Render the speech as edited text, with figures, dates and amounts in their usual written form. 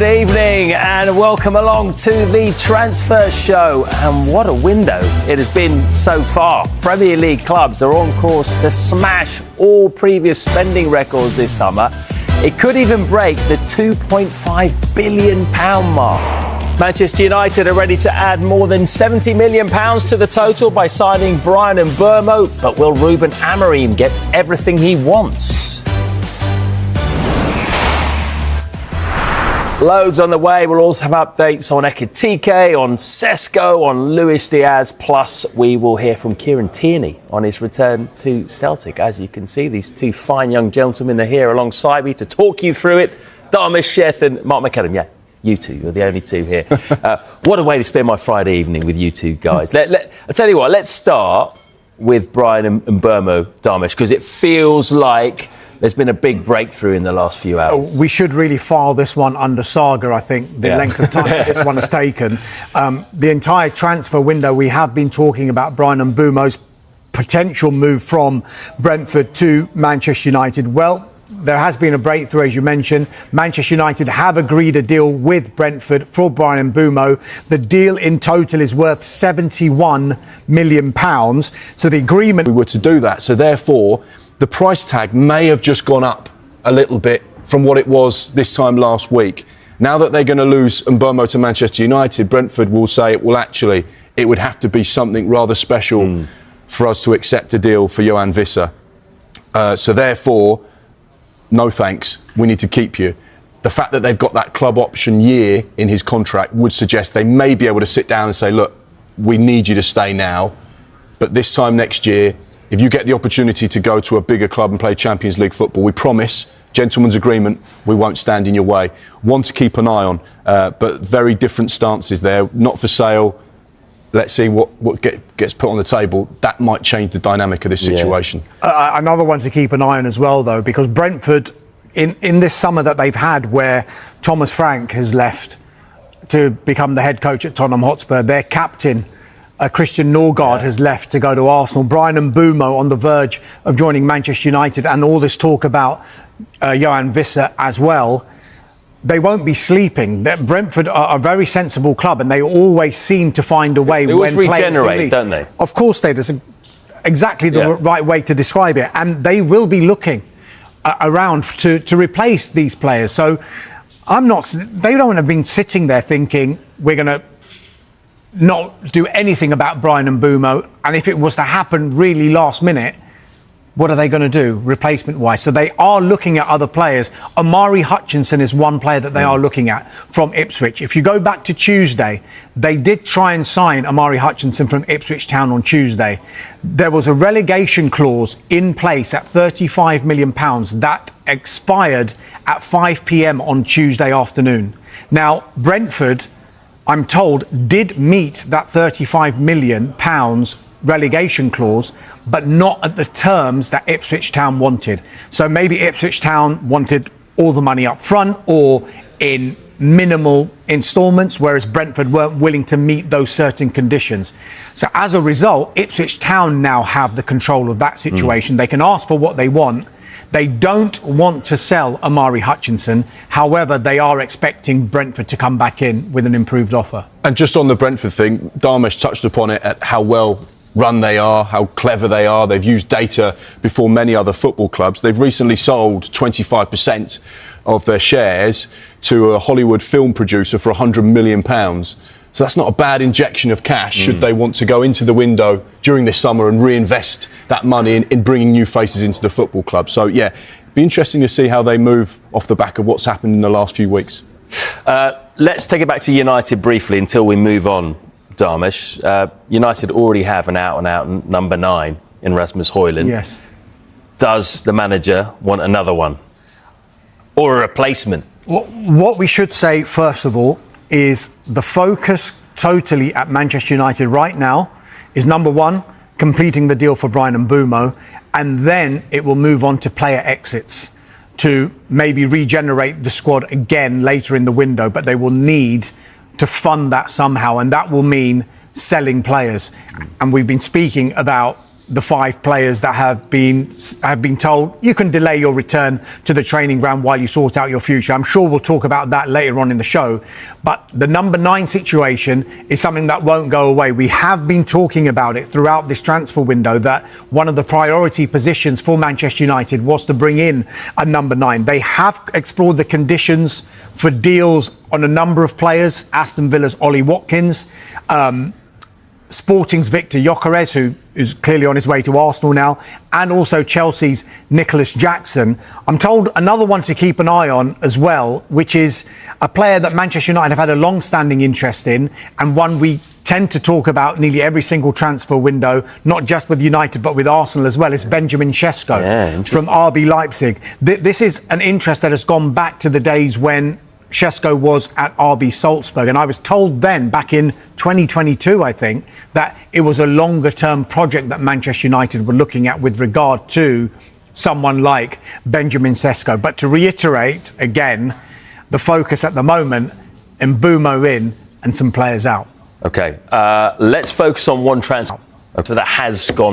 Good evening and welcome along to the Transfer Show. And what a window it has been so far. Premier League clubs are on course to smash all previous spending records this summer. It could even break the £2.5 billion mark. Manchester United are ready to add more than £70 million to the total by signing Bryan Mbeumo. But will Ruben Amorim get everything he wants? Loads on the way. We'll also have updates on Ekitike, on Sesko, on Luis Diaz. Plus, we will hear from Kieran Tierney on his return to Celtic. As you can see, these two fine young gentlemen are here alongside me to talk you through it. Dharmesh Sheth and Mark McAdam. Yeah, you two. You're the only two here. What a way to spend my Friday evening with you two guys. I'll tell you what, let's start with Bryan Mbeumo, Dharmesh, because it feels like there's been a big breakthrough in the last few hours. We should really file this one under saga, I think, the length of time that this one has taken. The entire transfer window, we have been talking about Bryan Mbeumo's potential move from Brentford to Manchester United. Well, there has been a breakthrough, as you mentioned. Manchester United have agreed a deal with Brentford for Bryan Mbeumo. The deal in total is worth £71 million. So the agreement... We were to do that, so therefore the price tag may have just gone up a little bit from what it was this time last week. Now that they're going to lose Mbeumo to Manchester United, Brentford will say, well, actually, it would have to be something rather special for us to accept a deal for Yoane Wissa. So therefore, no thanks, we need to keep you. The fact that they've got that club option year in his contract would suggest they may be able to sit down and say, look, we need you to stay now, but this time next year, if you get the opportunity to go to a bigger club and play Champions League football, we promise, gentleman's agreement, we won't stand in your way. One to keep an eye on, but very different stances there. Not for sale. Let's see what gets put on the table. That might change the dynamic of this situation. Another one to keep an eye on as well, though, because Brentford, in this summer that they've had where Thomas Frank has left to become the head coach at Tottenham Hotspur, their captain, Christian Norgard, has left to go to Arsenal. Bryan Mbeumo on the verge of joining Manchester United, and all this talk about Yoane Wissa as well. They won't be sleeping. Brentford are a very sensible club, and they always seem to find a way. They always regenerate, don't they? Of course they do. That's exactly the right way to describe it. And they will be looking around to replace these players. So they don't have been sitting there thinking we're going to not do anything about Bryan Mbeumo, and if it was to happen really last minute, what are they going to do replacement-wise? So they are looking at other players. Omari Hutchinson is one player that they are looking at from Ipswich. If you go back to Tuesday, they did try and sign Omari Hutchinson from Ipswich Town on Tuesday. There was a relegation clause in place at £35 million that expired at 5 p.m. on Tuesday afternoon. Now, Brentford, I'm told, did meet that £35 million relegation clause, but not at the terms that Ipswich Town wanted. So maybe Ipswich Town wanted all the money up front or in minimal instalments, whereas Brentford weren't willing to meet those certain conditions. So as a result, Ipswich Town now have the control of that situation. They can ask for what they want. They don't want to sell Omari Hutchinson. However, they are expecting Brentford to come back in with an improved offer. And just on the Brentford thing, Dharmesh touched upon it, at how well run they are, how clever they are. They've used data before many other football clubs. They've recently sold 25% of their shares to a Hollywood film producer for £100 million. So that's not a bad injection of cash should they want to go into the window during this summer and reinvest that money in bringing new faces into the football club. So, yeah, it'd be interesting to see how they move off the back of what's happened in the last few weeks. Let's take it back to United briefly until we move on, Dharmesh. United already have an out-and-out number 9 in Rasmus Højlund. Yes. Does the manager want another one? Or a replacement? What we should say, first of all, is the focus totally at Manchester United right now is, number one, completing the deal for Bryan Mbeumo, and then it will move on to player exits to maybe regenerate the squad again later in the window, but they will need to fund that somehow, and that will mean selling players. And we've been speaking about the 5 players that have been told you can delay your return to the training ground while you sort out your future. I'm sure we'll talk about that later on in the show. But the number 9 situation is something that won't go away. We have been talking about it throughout this transfer window, that one of the priority positions for Manchester United was to bring in a number 9. They have explored the conditions for deals on a number of players. Aston Villa's Ollie Watkins, Sporting's Victor Gyökeres, who is clearly on his way to Arsenal now, and also Chelsea's Nicholas Jackson. I'm told another one to keep an eye on as well, which is a player that Manchester United have had a long-standing interest in, and one we tend to talk about nearly every single transfer window, not just with United but with Arsenal as well. It's Benjamin Sesko from RB Leipzig. This is an interest that has gone back to the days when Sesko was at RB Salzburg, and I was told then, back in 2022, I think, that it was a longer-term project that Manchester United were looking at with regard to someone like Benjamin Sesko. But to reiterate again, the focus at the moment, Mbeumo in and some players out. Okay, let's focus on one transfer that has gone